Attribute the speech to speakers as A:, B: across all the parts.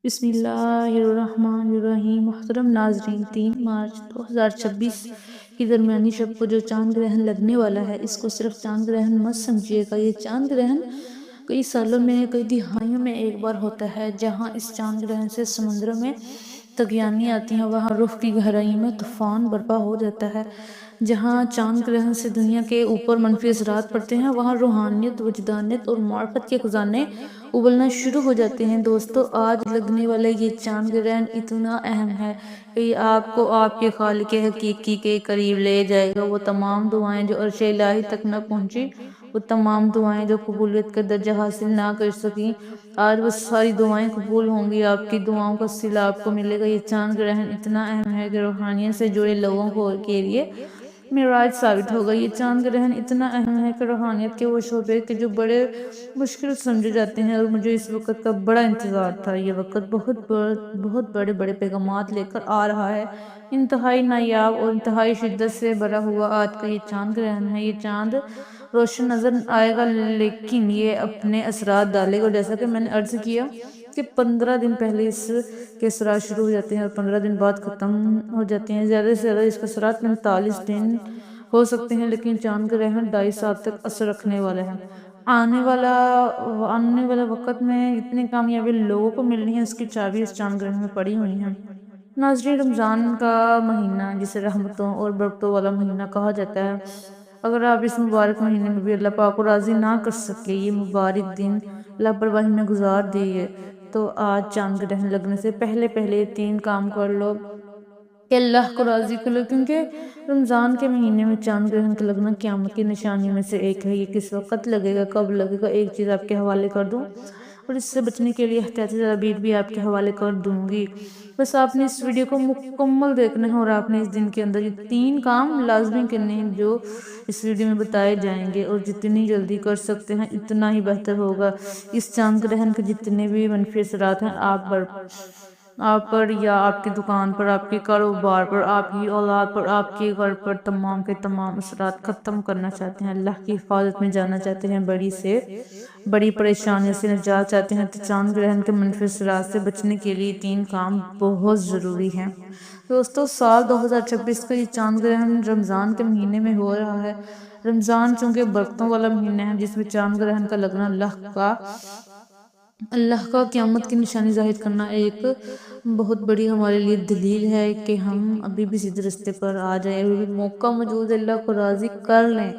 A: بسم اللہ الرحمن الرحیم۔ محترم ناظرین، 3 مارچ 2026 کی درمیانی شب کو جو چاند گرہن لگنے والا ہے، اس کو صرف چاند گرہن مت سمجھیے گا۔ یہ چاند گرہن کئی سالوں میں، کئی دہائیوں میں ایک بار ہوتا ہے۔ جہاں اس چاند گرہن سے سمندروں میں طغیانی آتی ہیں، وہاں رخ کی گہرائی میں طوفان برپا ہو جاتا ہے۔ جہاں چاند گرہن سے دنیا کے اوپر منفی اثرات پڑتے ہیں، وہاں روحانیت، وجدانیت اور معرفت کے خزانے ابلنا شروع ہو جاتے ہیں۔ دوستو، آج لگنے والا یہ چاند گرہن اتنا اہم ہے کہ یہ آپ کو آپ کے خالق حقیقی کے قریب لے جائے گا۔ وہ تمام دعائیں جو عرش الہی تک نہ پہنچی، وہ تمام دعائیں جو قبولیت کا درجہ حاصل نہ کر سکیں، آج وہ ساری دعائیں قبول ہوں گی۔ آپ کی دعاؤں کا صلہ آپ کو ملے گا۔ یہ چاند گرہن اتنا اہم ہے کہ روحانیت سے جڑے لوگوں کے لیے معراج ثابت ہوگا۔ یہ چاند گرہن اتنا اہم ہے کہ روحانیت کے وہ شعبے کے جو بڑے مشکل سمجھے جاتے ہیں، اور مجھے اس وقت کا بڑا انتظار تھا۔ یہ وقت بہت بڑے بڑے پیغامات لے کر آ رہا ہے، انتہائی نایاب اور انتہائی شدت سے بھرا ہوا۔ آج کا یہ چاند گرہن ہے۔ یہ چاند روشن نظر آئے گا، لیکن یہ اپنے اثرات ڈالے گا۔ جیسا کہ میں نے عرض کیا کہ 15 دن پہلے اس کے اثرات شروع ہو جاتے ہیں اور 15 دن بعد ختم ہو جاتے ہیں۔ زیادہ سے زیادہ اس کے اثرات 45 دن ہو سکتے ہیں، لیکن چاند گرہن 2.5 سال تک اثر رکھنے والا ہے۔ آنے والا وقت میں اتنی کامیابی لوگوں کو ملنی ہے، اس کی چابی اس چاند گرہن میں پڑی ہوئی ہے۔ ناظرین، رمضان کا مہینہ، جسے رحمتوں اور برکتوں والا مہینہ کہا جاتا ہے، اگر آپ اس مبارک مہینے میں بھی اللہ پاک کو راضی نہ کر سکے، یہ مبارک دن لاپرواہی میں گزار دیے، تو آج چاند گرہن لگنے سے پہلے یہ 3 کام کر لو کہ اللہ کو راضی کر لو، کیونکہ رمضان کے مہینے میں چاند گرہن کا لگنا قیامت کی نشانیوں میں سے ایک ہے۔ یہ کس وقت لگے گا، کب لگے گا، ایک چیز آپ کے حوالے کر دوں، اور اس سے بچنے کے لیے احتیاطی تدابیر بھی آپ کے حوالے کر دوں گی۔ بس آپ نے اس ویڈیو کو مکمل دیکھنا ہے، اور آپ نے اس دن کے اندر یہ 3 کام لازمی کرنے ہیں جو اس ویڈیو میں بتائے جائیں گے، اور جتنی جلدی کر سکتے ہیں اتنا ہی بہتر ہوگا۔ اس چاند گرہن کے جتنے بھی منفی اثرات ہیں آپ پر یا آپ کی دکان پر، آپ کے کاروبار پر، آپ کی اولاد پر، آپ کے گھر پر، تمام کے تمام اثرات ختم کرنا چاہتے ہیں، اللہ کی حفاظت میں جانا چاہتے ہیں، بڑی پریشانیوں سے نجات چاہتے ہیں، تو چاند گرہن کے منفی اثرات سے بچنے کے لیے 3 کام بہت ضروری ہیں۔ دوستو، سال 2026 کا یہ چاند گرہن رمضان کے مہینے میں ہو رہا ہے۔ رمضان چونکہ برکتوں والا مہینہ ہے، جس میں چاند گرہن کا لگنا اللہ کا قیامت کی نشانی ظاہر کرنا ایک بہت بڑی ہمارے لیے دلیل ہے کہ ہم ابھی بھی سیدھے رستے پر آ جائیں، ابھی بھی موقع موجود ہے، اللہ کو راضی کر لیں۔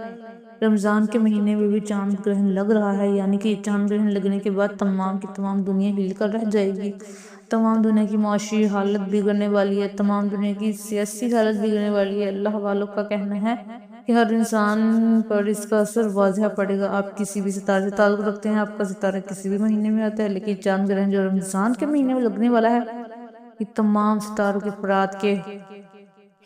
A: رمضان کے مہینے میں بھی چاند گرہن لگ رہا ہے، یعنی کہ چاند گرہن لگنے کے بعد تمام کی تمام دنیا ہل کر رہ جائے گی۔ تمام دنیا کی معاشی حالت بگڑنے والی ہے، تمام دنیا کی سیاسی حالت بگڑنے والی ہے۔ اللہ والوں کا کہنا ہے کہ ہر انسان پر اس کا اثر واضح پڑے گا۔ آپ کسی بھی ستارے سے تعلق رکھتے ہیں، آپ کا ستارہ کسی بھی مہینے میں آتا ہے، لیکن چاند گرہن جو رمضان کے مہینے میں لگنے والا ہے، یہ تمام ستاروں کے افراد کے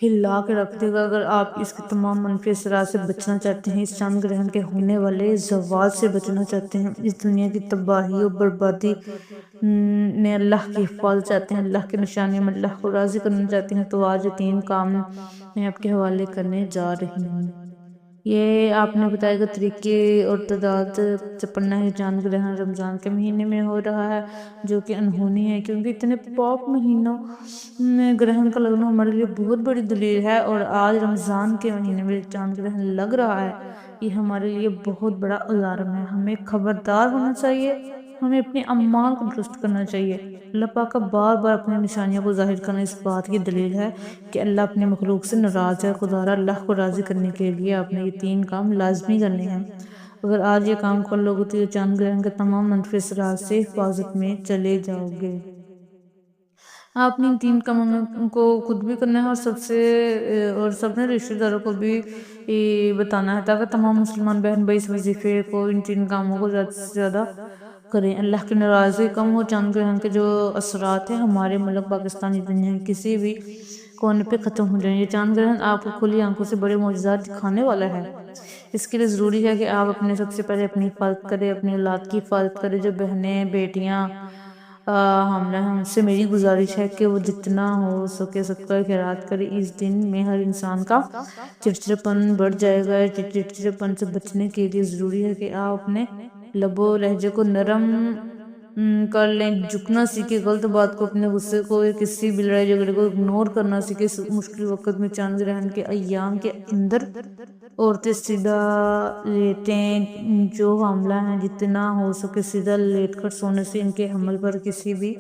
A: ہلا کے رکھ دے گا۔ اگر آپ اس کے تمام منفی اثرات سے بچنا چاہتے ہیں، اس چاند گرہن کے ہونے والے زوال سے بچنا چاہتے ہیں، اس دنیا کی تباہی اور بربادی میں اللہ کی حفاظت چاہتے ہیں، اللہ کی نشانیوں میں اللہ کو راضی کرنا چاہتے ہیں، تو آج 3 کام میں آپ کے حوالے کرنے جا رہی ہوں۔ یہ آپ نے بتائے گا طریقے اور تعداد سے پڑھنا ہے۔ چاند گرہن رمضان کے مہینے میں ہو رہا ہے، جو کہ انہونی ہے، کیونکہ اتنے پاک مہینوں میں گرہن کا لگنا ہمارے لیے بہت بڑی دلیل ہے، اور آج رمضان کے مہینے میں چاند گرہن لگ رہا ہے، یہ ہمارے لیے بہت بڑا الارم ہے۔ ہمیں خبردار ہونا چاہیے، ہمیں اپنے اعمال کو درست کرنا چاہیے۔ اللہ پاک کا بار بار اپنی نشانیوں کو ظاہر کرنا اس بات کی دلیل ہے کہ اللہ اپنے مخلوق سے ناراض ہے۔ خدا را اللہ کو راضی کرنے کے لیے آپ نے یہ 3 کام لازمی کرنے ہیں۔ اگر آج یہ کام کر لو گے تو یہ چاند گرہن کے تمام منفی اثرات سے حفاظت میں چلے جاؤ گے۔ آپ نے ان 3 کاموں کو خود بھی کرنا ہے، اور سب نے رشتہ داروں کو بھی بتانا ہے، تاکہ تمام مسلمان بہن بھائی اس وظیفے کو، ان 3 کاموں کو زیادہ سے زیادہ کریں، اللہ کی ناراضگی کم ہو۔ چاند گرہن کے جو اثرات ہیں ہمارے ملک پاکستان، دنیا کے کسی بھی کونے پہ ختم ہو جائیں۔ یہ چاند گرہن آپ کو کھلی آنکھوں سے بڑے معجزات دکھانے والا ہے۔ اس کے لیے ضروری ہے کہ آپ سب سے پہلے اپنی حفاظت کریں، اپنی اولاد کی حفاظت کریں۔ جو بہنیں بیٹیاں حاملہ ہیں، ان سے میری گزارش ہے کہ وہ جتنا ہو سکے صدقہ خیرات کریں۔ اس دن میں ہر انسان کا چڑچڑاپن بڑھ جائے گا۔ چڑچڑاپن سے بچنے کے لیے ضروری ہے کہ آپ اپنے لب و لہجے کو نرم کر لیں، جھکنا سیکھیں، غلط بات کو، اپنے غصے کو یا کسی بھی لڑائی جھگڑے کو اگنور کرنا سیکھیں۔ اس مشکل وقت میں چاند گرہن کے ایام کے اندر عورتیں سیدھا لیٹیں، جو حاملہ ہیں جتنا ہو سکے سیدھا لیٹ کر سونے سے ان کے حمل پر کسی بھی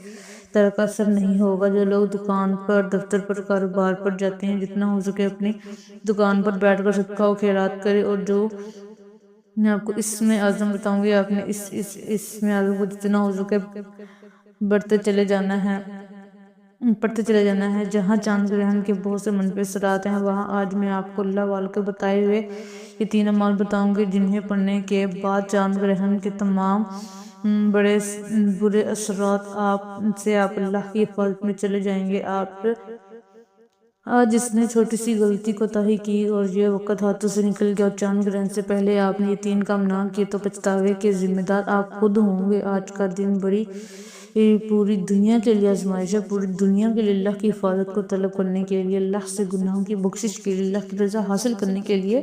A: طرح کا اثر نہیں ہوگا۔ جو لوگ دکان پر، دفتر پر، کاروبار پر جاتے ہیں جتنا ہو سکے اپنی دکان پر بیٹھ کر صدقہ و خیرات کرے، اور جو میں آپ کو اس میں اعظم بتاؤں گی، آپ نے اس میں اعظم کو جتنا ہو سکے پڑھتے چلے جانا ہے۔ جہاں چاند گرہن کے بہت سے منفی اثرات ہیں، وہاں آج میں آپ کو اللہ والوں کے بتائے ہوئے یہ 3 اعمال بتاؤں گی جنہیں پڑھنے کے بعد چاند گرہن کے تمام برے اثرات سے آپ اللہ کی حفاظت میں چلے جائیں گے۔ آج جس نے چھوٹی سی غلطی کوتاہی کی اور یہ وقت ہاتھوں سے نکل گیا اور چاند گرہن سے پہلے آپ نے یہ 3 کام نہ کیے تو پچھتاوے کے ذمہ دار آپ خود ہوں گے۔ آج کا دن پوری دنیا کے لیے آزمائش ہے، پوری دنیا کے لیے اللہ کی حفاظت کو طلب کرنے کے لیے، اللہ سے گناہوں کی بخشش کے لیے، اللہ کی رضا حاصل کرنے کے لیے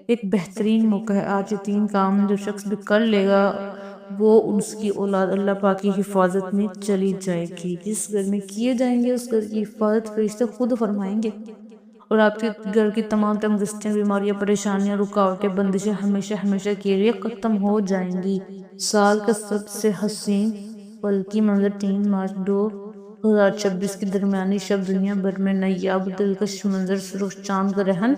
A: ایک بہترین موقع ہے۔ آج یہ 3 کام جو شخص بھی کر لے گا وہ اس کی اولاد اللہ پاک کی حفاظت میں چلی جائے گی۔ جس گھر میں کیے جائیں گے اس گھر کی حفاظت فرشتے خود فرمائیں گے، اور آپ کے گھر کی تمام تنگستیاں، بیماریاں، پریشانیاں، رکاوٹیں، بندشیں ہمیشہ کے لیے ختم ہو جائیں گی۔ سال کا سب سے حسین فلکی منظر 3 مارچ 2026 کی درمیانی شب دنیا بھر میں نایاب دلکش منظر سرخ چاند گرہن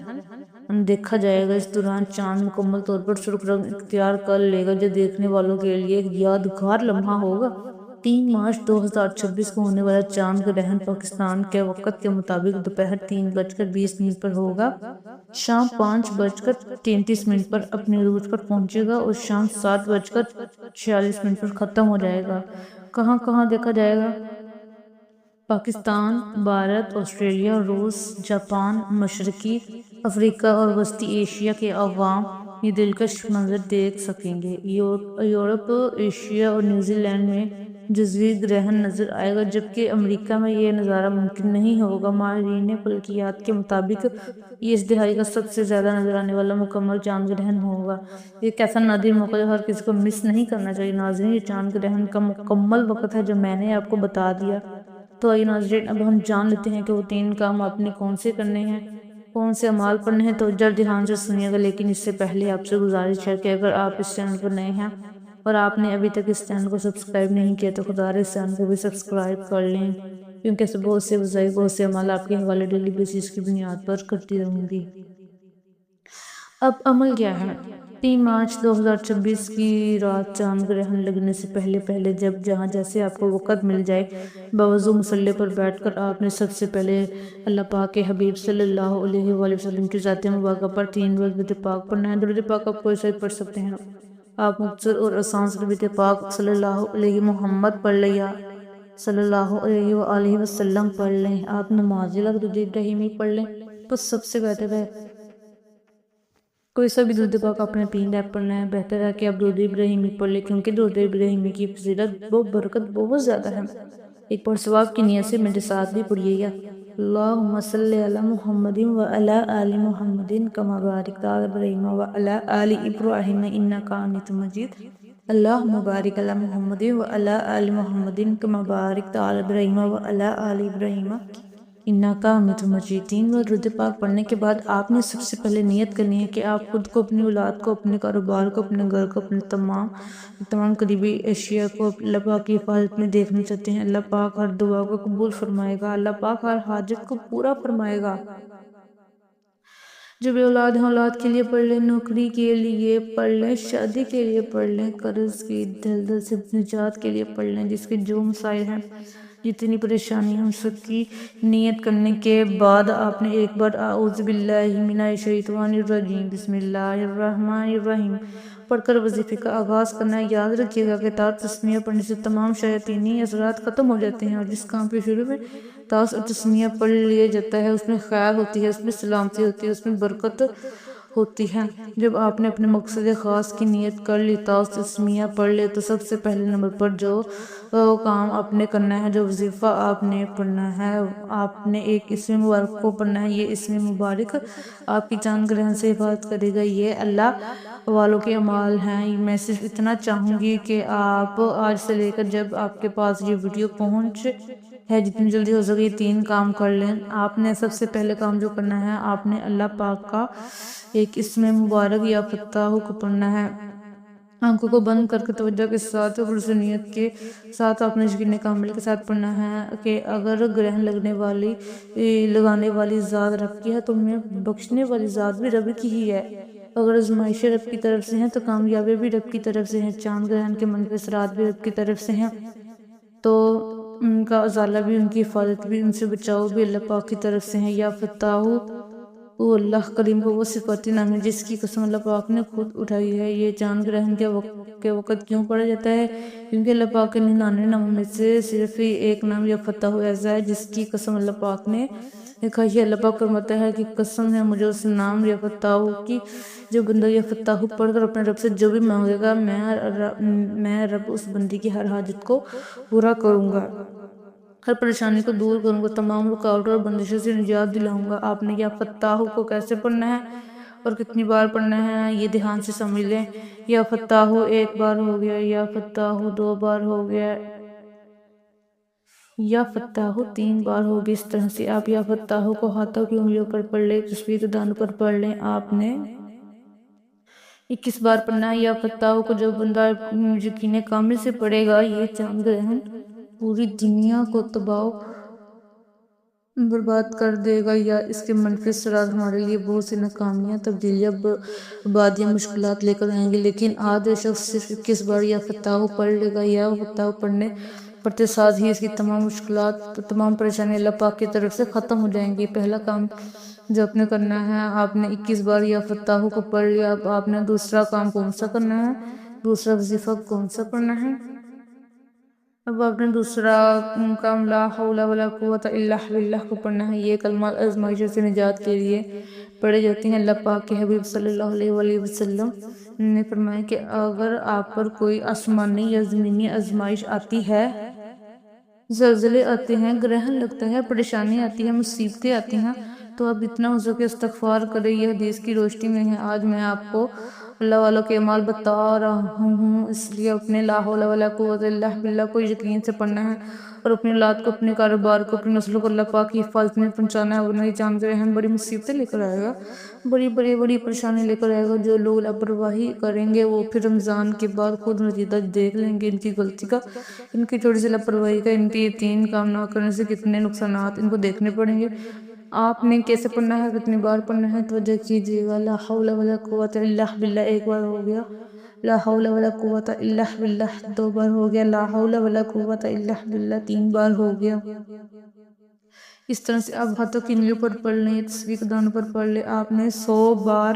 A: دیکھا جائے گا۔ اس دوران چاند مکمل طور پر سرخ رنگ اختیار کر لے گا جو دیکھنے والوں کے لیے ایک یادگار لمحہ ہوگا۔ 3 مارچ 2026 کو ہونے والا چاند گرہن پاکستان کے وقت کے مطابق دوپہر 3:20 پر ہوگا، شام 5:33 پر اپنے عروج پر پہنچے گا اور شام 7:46 پر ختم ہو جائے گا۔ کہاں کہاں دیکھا جائے گا؟ پاکستان، بھارت، آسٹریلیا، روس، جاپان، مشرقی افریقہ اور وسطی ایشیا کے عوام یہ دلکش منظر دیکھ سکیں گے۔ یورپ، ایشیا اور نیوزی لینڈ میں جزوی گرہن نظر آئے گا، جبکہ امریکہ میں یہ نظارہ ممکن نہیں ہوگا۔ ماہرین فلکیات کے مطابق یہ اس دہائی کا سب سے زیادہ نظر آنے والا مکمل چاند گرہن ہوگا۔ یہ ایک ایسا نادر موقع جو ہر کسی کو مس نہیں کرنا چاہیے۔ ناظرین، یہ چاند گرہن کا مکمل وقت ہے جو میں نے آپ کو بتا دیا۔ تو آئیے ناظرین، اب ہم جان لیتے ہیں کہ وہ 3 کام آپ نے کون سے کرنے ہیں، کون سے اعمال پڑھنے ہیں۔ تو دھیان سے سنیے گا، لیکن اس سے پہلے آپ سے گزارش ہے کہ اگر آپ اس چینل پر نئے ہیں اور آپ نے ابھی تک اس چینل کو سبسکرائب نہیں کیا تو خدا اس چینل کو بھی سبسکرائب کر لیں، کیونکہ ایسے بہت سے وظائف، بہت سے اعمال آپ کے حوالے ڈیلی بیسس کی بنیاد پر کرتی رہوں گی۔ اب عمل کیا ہے؟ 3 مارچ 2026 کی رات چاند گرہن لگنے سے پہلے جہاں جیسے آپ کو وقت مل جائے، باوضو مصلی پر بیٹھ کر آپ نے سب سے پہلے اللہ پاک کے حبیب صلی اللہ علیہ وآلہ وسلم کی ذات مبارکہ پر 3 بار درود پاک پڑھنا ہے۔ درود پاک آپ کوئی سا بھی پڑھ سکتے ہیں، آپ مختصر اور آسان سے درود پاک صلی اللہ علیہ محمد پڑھ لیں یا صلی اللہ علیہ وآلہ وسلم پڑھ لیں۔ آپ نماز درود ابراہیمی پڑھ لیں، بس سب سے بہتر ہے کوئی سا بھی درود پاک اپنے 3 ٹائپ پڑھنا ہے۔ بہتر ہے کہ آپ درود ابراہیمی پڑھ لیں، کیونکہ درود ابراہیمی کی فضیلت برکت بہت زیادہ ہے۔ ایک بار ثواب کی نیت سے میرے ساتھ بھی پڑھیے گا۔ اللہم صلی علی محمد وعلی آل محمد کما بارکت علی ابراہیم وعلی آل ابراہیم انک حمید مجید۔ اللہم بارک علی محمد وعلی آل محمد کما بارکت علی ابراہیم وعلی آل ابراہیم انک حمید مجید۔ 3 بار درود پاک پڑھنے کے بعد آپ نے سب سے پہلے نیت کرنی ہے کہ آپ خود کو، اپنی اولاد کو، اپنے کاروبار کو، اپنے گھر کو، اپنے تمام قریبی اشیاء کو اللہ پاک کی حفاظت میں دیکھنا چاہتے ہیں۔ اللہ پاک ہر دعا کو قبول فرمائے گا، اللہ پاک ہر حاجت کو پورا فرمائے گا۔ جو بے اولاد ہیں اولاد کے لیے پڑھ لیں، نوکری کے لیے پڑھ لیں، شادی کے لیے پڑھ لیں، قرض کی دلدل سے نجات کے لیے پڑھ لیں، جس کے جو مسائل ہیں، جتنی پریشانی ہیں، سب کی نیت کرنے کے بعد آپ نے ایک بار اعوذ باللہ من الشیطان الرجیم بسم اللہ الرحمن الرحیم پڑھ کر وظیفے کا آغاز کرنا ہے۔ یاد رکھیے گا کہ تسمیہ پڑھنے سے تمام شیاطینی اثرات ختم ہو جاتے ہیں، اور جس کام کے شروع میں اور تسمیہ پڑھ لیا جاتا ہے اس میں خیر ہوتی ہے، اس میں سلامتی ہوتی ہے، اس میں برکت ہوتی ہے۔ جب آپ نے اپنے مقصد خاص کی نیت کر لی، تسمیہ پڑھ لے، تو سب سے پہلے نمبر پر جو کام آپ نے کرنا ہے، جو وظیفہ آپ نے پڑھنا ہے، آپ نے ایک اسم مبارک کو پڑھنا ہے۔ یہ اسم مبارک آپ کی چاند گرہن سے حفاظت کرے گا۔ یہ اللہ والوں کے اعمال ہیں۔ میں صرف اتنا چاہوں گی کہ آپ آج سے لے کر جب آپ کے پاس یہ ویڈیو پہنچ ہے جتنی جلدی ہو سکے 3 کام کر لیں۔ آپ نے سب سے پہلے کام جو کرنا ہے، آپ نے اللہ پاک کا ایک اسم مبارک یا فتاح کو پڑھنا ہے۔ آنکھوں کو بند کر کے توجہ کے ساتھ نیت کے ساتھ آپ نے یقین کامل کے ساتھ پڑھنا ہے کہ اگر گرہن لگانے والی ذات رب کی ہے تو میں بخشنے والی ذات بھی رب کی ہی ہے۔ اگر آزمائشیں رب کی طرف سے ہیں تو کامیابی بھی رب کی طرف سے ہیں، چاند گرہن کے منفی اثرات بھی رب کی طرف سے ہیں، تو ان کا ازالہ بھی، ان کی حفاظت بھی، ان سے بچاؤ بھی اللہ پاک کی طرف سے ہیں۔ یا فتاح وہ اللہ کریم کو وہ صفاتی نام ہے جس کی قسم اللہ پاک نے خود اٹھائی ہے۔ یہ چاند گرہن کے وقت کیوں پڑھا جاتا ہے؟ کیونکہ اللہ پاک کے 99 ناموں میں سے صرف ہی ایک نام یا فتاح ایسا ہے جس کی قسم اللہ پاک نے کھائی ہے۔ اللہ پاک فرماتا ہے کہ قسم ہے مجھے اس نام یا فتاح کی، جو بندہ یا فتاح پڑھ کر اپنے رب سے جو بھی مانگے گا، میں رب اس بندی کی ہر حاجت کو پورا کروں گا، ہر پریشانی کو دور کروں گا، تمام رکاوٹوں اور بندشوں سے نجات دلاؤں گا۔ آپ نے یا فتاح کو کیسے پڑھنا ہے اور کتنی بار پڑھنا ہے یہ دھیان سے سمجھ لیں۔ یا فتاح 1 بار ہو گیا، یا فتاح 2 بار ہو گیا، یا فتاح 3 بار ہو گیا۔ اس طرح سے آپ یا فتاح کو ہاتھوں کی انگلیوں پر پڑھ لیں، تسبیح کے دانوں پر پڑھ لیں۔ آپ نے 21 بار پڑھنا ہے۔ یا فتاح کو جو بندہ یقین کامل سے پڑھے گا، یہ چاند گرہن پوری دنیا کو تباہ و برباد کر دے گا، یا اس کے منفی اثرات ہمارے لیے بہت سی ناکامیاں، تبدیلیاں، بربادیاں، مشکلات لے کر آئیں گے۔ لیکن آج شخص صرف 21 بار یا فتاح پڑھ لے گا، یا فتاح پڑھتے ساتھ ہی اس کی تمام مشکلات، تمام پریشانیاں اللہ پاک کی طرف سے ختم ہو جائیں گی۔ پہلا کام جو آپ نے کرنا ہے، آپ نے 21 بار یا فتاح کو پڑھ لیا، اب آپ نے دوسرا کام کون سا کرنا ہے؟ دوسرا وظیفہ کون سا پڑھنا ہے؟ اب آپ نے دوسرا کام لا حول ولا قوت الا باللہ کو پڑھنا ہے۔ یہ کلمات آزمائشوں سے نجات کے لیے پڑھے جاتے ہیں۔ اللہ پاک کے حبیب صلی اللہ علیہ وسلم نے فرمایا کہ اگر آپ پر کوئی آسمانی یا زمینی آزمائش آتی ہے، زلزلے آتے ہیں، گرہن لگتا ہے، پریشانی آتی ہے، مصیبتیں آتی ہیں، تو آپ اتنا ہو سکے استغفار کریں۔ یہ حدیث کی روشنی میں ہے۔ آج میں آپ کو اللہ والوں کے اعمال بتا رہا ہوں، اس لیے اپنے لا حول ولا قوت الا باللہ کو یقین سے پڑھنا ہے اور اپنی اولاد کو، اپنے کاروبار کو، اپنی نسلوں کو اللہ پاک کی حفاظت میں پہنچانا ہے، ورنہ یہ چاند گرہن بڑی مصیبتیں لے کر آئے گا، بڑی پریشانی لے کر آئے گا۔ جو لوگ لاپرواہی کریں گے وہ پھر رمضان کے بعد خود نتیجہ دیکھ لیں گے ان کی غلطی کا، ان کی تھوڑی سی لاپرواہی کا، ان کی 3 کام نہ کرنے سے کتنے نقصانات ان کو دیکھنے پڑیں گے۔ آپ نے کیسے پڑھنا ہے، کتنی بار پڑھنا ہے، توجہ کیجیے گا۔ لا حول ولا قوت الا باللہ 1 بار ہو گیا، لا حول ولا قوت الا باللہ 2 بار ہو گیا، لا حول ولا قوت الا باللہ 3 بار ہو گیا۔ اس طرح سے آپ ہاتھوں کی انگلیوں پر پڑھ لیں، تسبیح کے دانوں پر پڑھ لیں۔ آپ نے 100 بار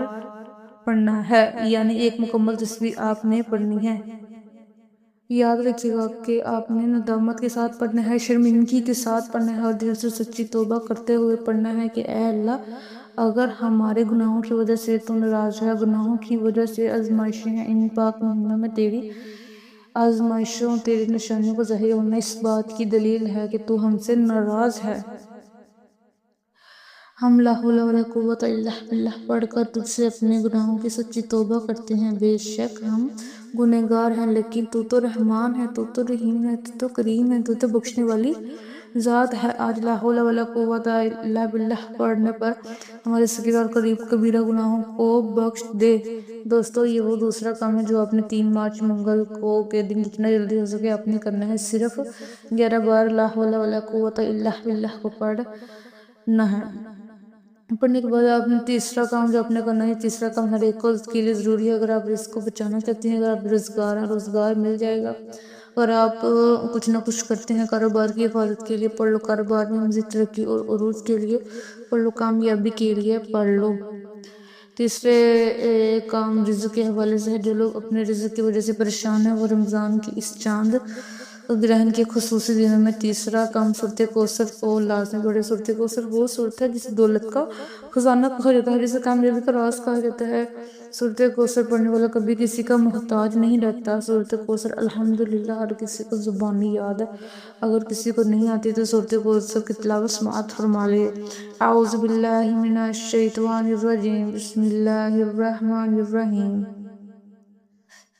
A: پڑھنا ہے، یعنی 1 مکمل تسبیح آپ نے پڑھنی ہے۔ یاد رکھیے گا کہ آپ نے ندامت کے ساتھ پڑھنا ہے، شرمندگی کے ساتھ پڑھنا ہے اور دل سے سچی توبہ کرتے ہوئے پڑھنا ہے کہ اے اللہ، اگر ہمارے گناہوں کی وجہ سے تو ناراض ہے، گناہوں کی وجہ سے آزمائشیں ہیں، ان پاک مہینوں میں تیری آزمائشوں، تیری نشانیوں کا ظاہر ہونا اس بات کی دلیل ہے کہ تو ہم سے ناراض ہے۔ ہم لا حول ولا قوت الا باللہ پڑھ کر تجھ سے اپنے گناہوں کی سچی توبہ کرتے ہیں۔ بے شک ہم گنہگار ہیں، لیکن تو تو رحمان ہے، تو تو رحیم ہے، تو تو کریم ہے، تو تو بخشنے والی ذات ہے۔ آج لا حول ولا قوت الا باللہ پڑھنے پر ہمارے صغیر اور کبیرہ گناہوں کو بخش دے۔ دوستو، یہ وہ دوسرا کام ہے جو آپ نے 3 مارچ منگل کو کے دن جتنا جلدی ہو سکے آپ نے کرنا ہے۔ صرف 11 بار لا حول ولا قوت الا باللہ کو پڑھنا ہے۔ پڑھنے کے بعد آپ نے تیسرا کام جو آپ نے کرنا ہے، تیسرا کام ہر ایک کو کے لیے ضروری ہے۔ اگر آپ رزق کو بچانا چاہتے ہیں، اگر آپ روزگار ہیں، روزگار مل جائے گا۔ اور آپ کچھ نہ کچھ کرتے ہیں کاروبار کی حفاظت کے لیے، پڑھ لو۔ کاروبار میں مزید ترقی اور عروج کے لیے پڑھ لو، کامیابی کے لیے پڑھ لو۔ تیسرے کام رزق کے حوالے سے ہے۔ جو لوگ اپنے رزق کی وجہ سے پریشان ہیں، وہ رمضان کی اس چاند گرہن کے خصوصی دنوں میں تیسرا کام سورۃ کوثر کو لازمی پڑھے۔ سورۃ کوثر وہ سورت ہے جسے دولت کا خزانہ کہا جاتا ہے، جسے کامیابی کا راز کہا جاتا ہے۔ سورۃ کوثر پڑھنے والا کبھی کسی کا محتاج نہیں رہتا۔ سورۃ کوثر الحمدللہ ہر کسی کو زبانی یاد ہے، اگر کسی کو نہیں آتی تو سورۃ کوثر کی تلاوت سماعت فرما لے۔ اعوذ باللہ من الشیطان الرجیم، بسم اللہ الرحمن الرحیم۔